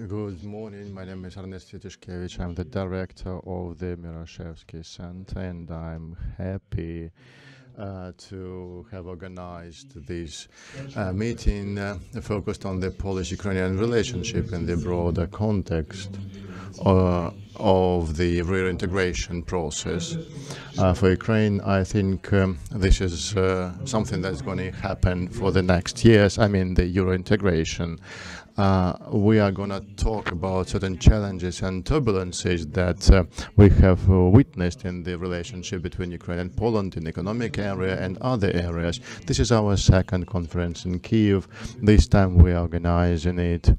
Good morning. My name is Ernest Wyciszkiewicz. I'm the director of the Mieroszewski Centre, and I'm happy to have organized this meeting focused on the Polish-Ukrainian relationship in the broader context of the reintegration process. For Ukraine, I think this is something that's going to happen for the next years. I mean, the Euro integration. We are going to talk about certain challenges and turbulences that we have witnessed in the relationship between Ukraine and Poland in the economic area and other areas. This is our second conference in Kyiv. This time we are organizing it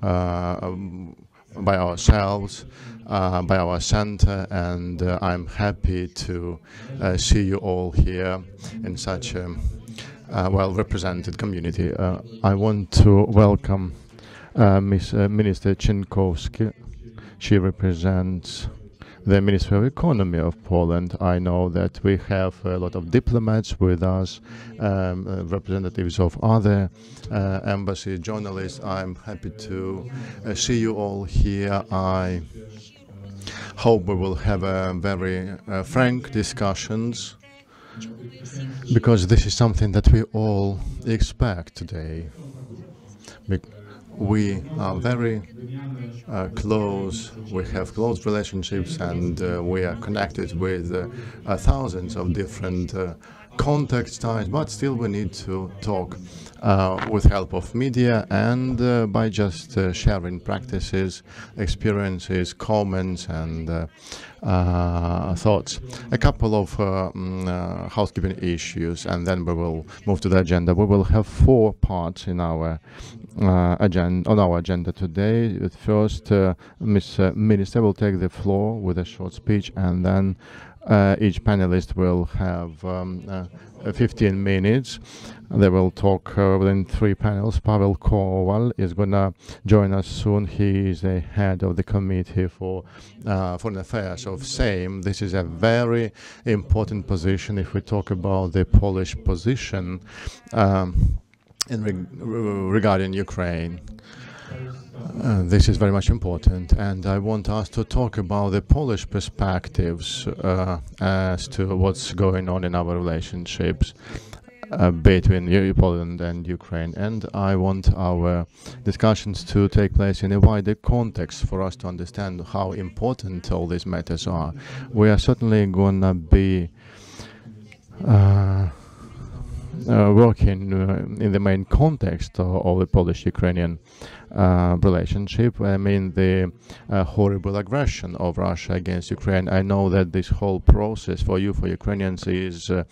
by ourselves, by our center, and I'm happy to see you all here in such a well-represented community. I want to welcome Minister Cienkowska. She represents the Ministry of Economy of Poland. I know that we have a lot of diplomats with us, representatives of other embassies, journalists. I'm happy to see you all here. I hope we will have a very frank discussions, because this is something that we all expect today. We are very close, we have close relationships, and we are connected with thousands of different contact ties, but still we need to talk with help of media and by just sharing practices, experiences, comments, and thoughts. A couple of housekeeping issues, and then we will move to the agenda. We will have 4 parts in our agenda today. First, Ms. Minister will take the floor with a short speech, and then each panelist will have 15 minutes. They will talk within 3 panels. Pavel Kowal is going to join us soon. He is the head of the Committee for Foreign Affairs of Sejm. This is a very important position if we talk about the Polish position regarding Ukraine. This is very much important, and I want us to talk about the Polish perspectives as to what's going on in our relationships between Poland and Ukraine. And I want our discussions to take place in a wider context for us to understand how important all these matters are. We are certainly going to be working in the main context of the Polish-Ukrainian relationship. I mean, the horrible aggression of Russia against Ukraine. I know that this whole process for Ukrainians, is a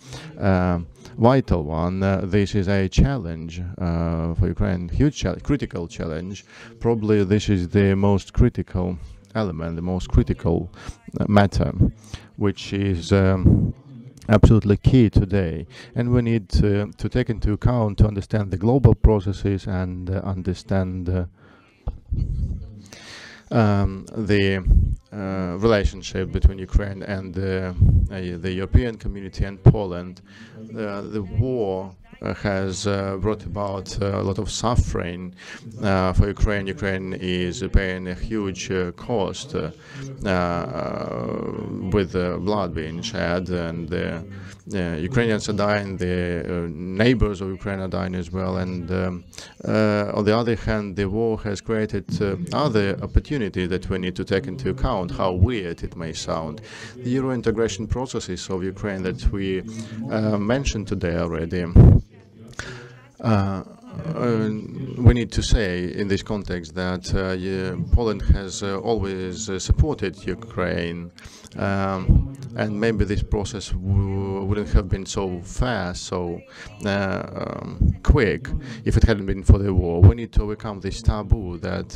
vital one. This is a challenge for Ukraine, huge challenge, critical challenge. Probably this is the most critical element, the most critical matter, which is absolutely key today, and we need to take into account to understand the global processes and understand the relationship between Ukraine and the European community and Poland. The war has brought about a lot of suffering for Ukraine. Ukraine is paying a huge cost with blood being shed, and the Ukrainians are dying, the neighbors of Ukraine are dying as well, and on the other hand, the war has created other opportunities that we need to take into account, how weird it may sound. The Euro integration processes of Ukraine that we mentioned today already, we need to say in this context that Poland has always supported Ukraine, and maybe this process wouldn't have been so fast, so quick, if it hadn't been for the war. We need to overcome this taboo that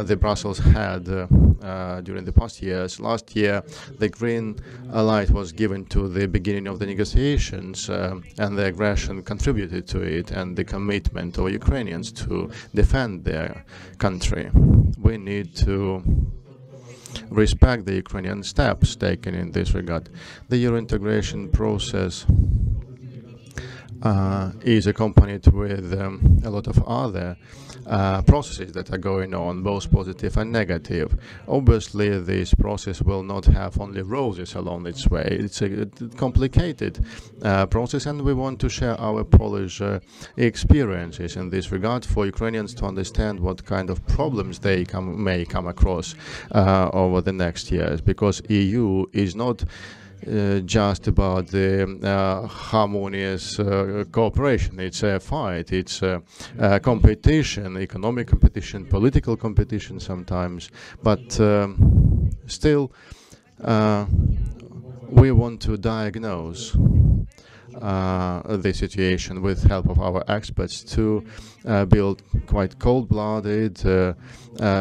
the Brussels had during the past years. Last year, the green light was given to the beginning of the negotiations, and the aggression contributed to it, and the commitment of Ukrainians to defend their country. We need to respect the Ukrainian steps taken in this regard. The Euro integration process is accompanied with a lot of other processes that are going on, both positive and negative. Obviously, this process will not have only roses along its way. It's a complicated process, and we want to share our Polish experiences in this regard for Ukrainians to understand what kind of problems they may come across over the next years, because EU is not just about the harmonious cooperation. It's a fight, it's a competition, economic competition, political competition sometimes, but still we want to diagnose the situation with help of our experts to build quite cold-blooded,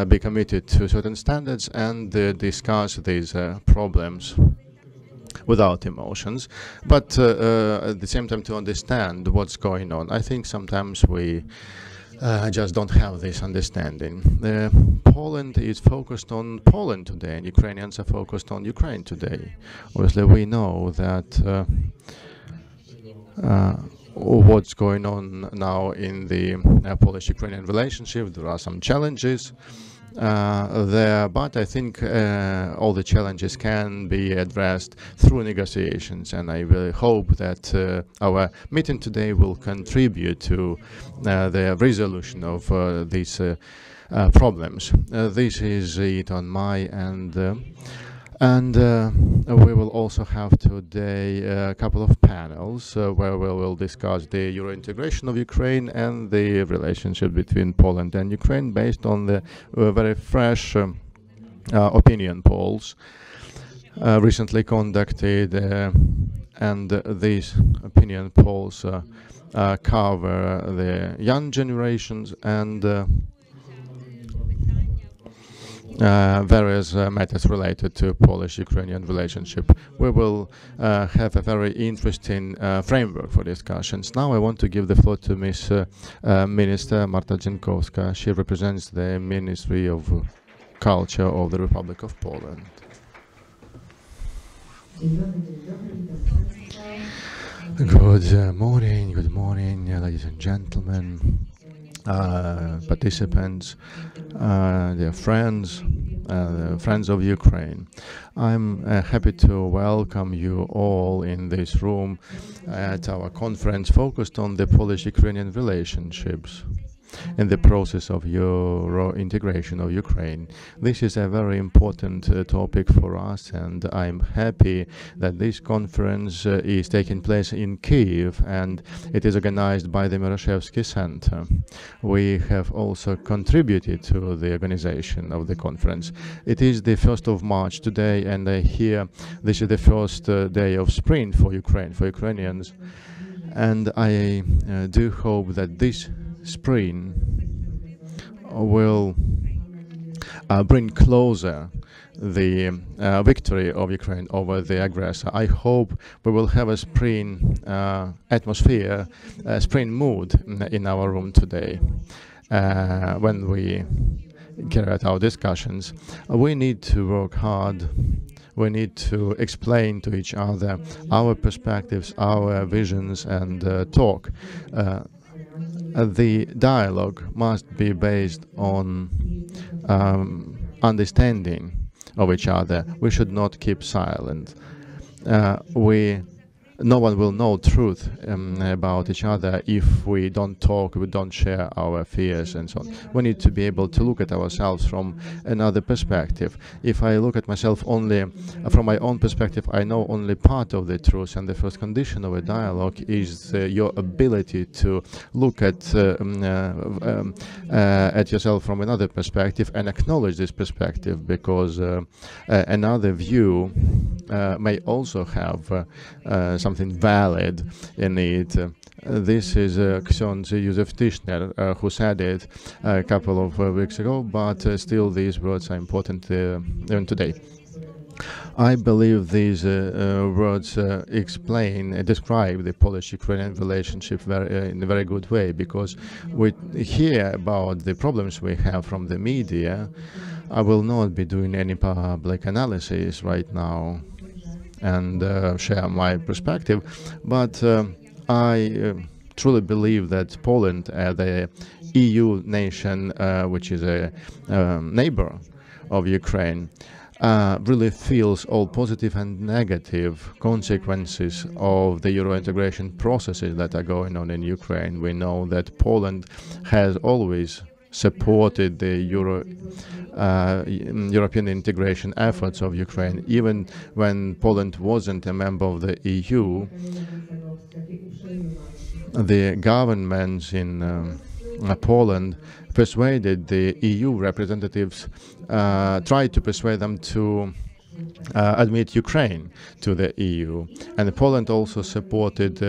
be committed to certain standards and discuss these problems without emotions, but at the same time to understand what's going on. I think sometimes we just don't have this understanding. Poland is focused on Poland today, and Ukrainians are focused on Ukraine today. Obviously, we know that what's going on now in the Polish-Ukrainian relationship. There are some challenges there, but I think all the challenges can be addressed through negotiations, and I really hope that our meeting today will contribute to the resolution of these problems. This is it on my end. And we will also have today a couple of panels where we will discuss the Euro integration of Ukraine and the relationship between Poland and Ukraine based on the very fresh opinion polls recently conducted. And these opinion polls cover the young generations and various matters related to Polish-Ukrainian relationship. We will have a very interesting framework for discussions. Now I want to give the floor to Miss Minister Marta Cienkowska. She represents the Ministry of Culture of the Republic of Poland. Good morning, ladies and gentlemen. Participants, dear friends, friends of Ukraine. I'm happy to welcome you all in this room at our conference focused on the Polish-Ukrainian relationships in the process of Euro integration of Ukraine. This is a very important topic for us, and I'm happy that this conference is taking place in Kyiv, and it is organized by the Mieroszewski Centre. We have also contributed to the organization of the conference. It is the 1st of March today, and here this is the first day of spring for Ukraine, for Ukrainians, and I do hope that this spring will bring closer the victory of Ukraine over the aggressor. I hope we will have a spring atmosphere, a spring mood in our room today when we carry out our discussions. We need to work hard. We need to explain to each other our perspectives, our visions, and talk. The dialogue must be based on understanding of each other. We should not keep silent. No one will know truth about each other if we don't talk, we don't share our fears and so on. We need to be able to look at ourselves from another perspective. If I look at myself only from my own perspective, I know only part of the truth, and the first condition of a dialogue is your ability to look at yourself from another perspective and acknowledge this perspective, because another view may also have something valid in it. This is Ksiądz Józef Tischner who said it a couple of weeks ago, but still these words are important even today. I believe these words describe the Polish-Ukrainian relationship in a very good way, because we hear about the problems we have from the media. I will not be doing any public analysis right now and share my perspective, but I truly believe that Poland, the EU nation, which is a neighbor of Ukraine, really feels all positive and negative consequences of the Euro integration processes that are going on in Ukraine. We know that Poland has always supported the European integration efforts of Ukraine. Even when Poland wasn't a member of the EU, the governments in Poland persuaded the EU representatives, tried to persuade them to admit Ukraine to the EU. And Poland also supported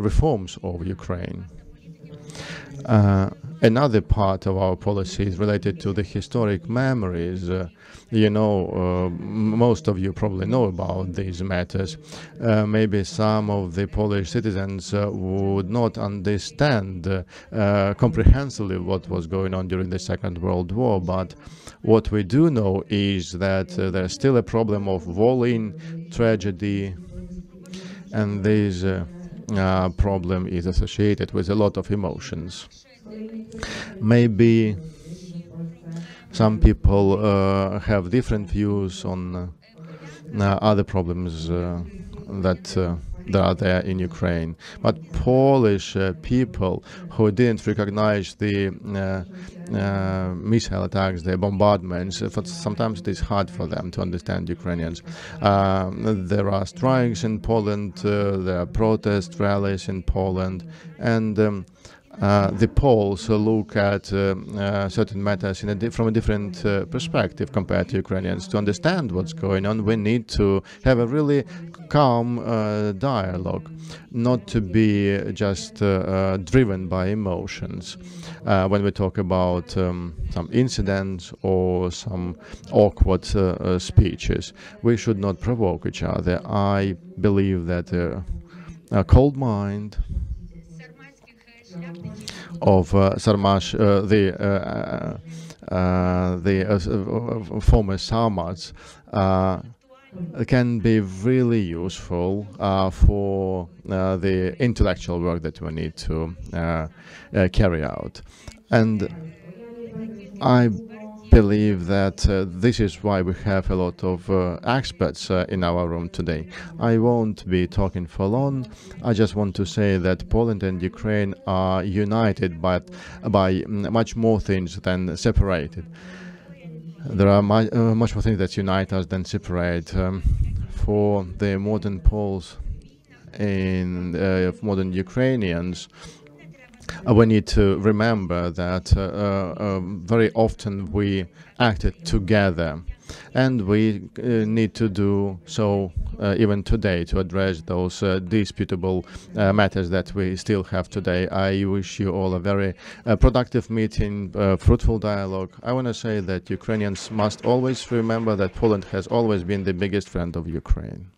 reforms of Ukraine. Another part of our policy is related to the historic memories. Most of you probably know about these matters. Maybe some of the Polish citizens would not understand comprehensively what was going on during the Second World War, but what we do know is that there's still a problem of Volyn tragedy, and this problem is associated with a lot of emotions. Maybe some people have different views on other problems that are there in Ukraine. But Polish people who didn't recognize the missile attacks, the bombardments, sometimes it is hard for them to understand Ukrainians. There are strikes in Poland, there are protest rallies in Poland, and the Poles look at certain matters from a different perspective compared to Ukrainians. To understand what's going on, we need to have a really calm dialogue, not to be just driven by emotions. When we talk about some incidents or some awkward speeches, we should not provoke each other. I believe that a cold mind of Sarmash, the former Sarmats, can be really useful for the intellectual work that we need to carry out. And I believe that this is why we have a lot of experts in our room today. I won't be talking for long. I just want to say that Poland and Ukraine are united by much more things than separated. There are much more things that unite us than separate. For the modern Poles and modern Ukrainians, we need to remember that very often we acted together, and we need to do so even today to address those disputable matters that we still have today. I wish you all a very productive meeting, fruitful dialogue. I want to say that Ukrainians must always remember that Poland has always been the biggest friend of Ukraine.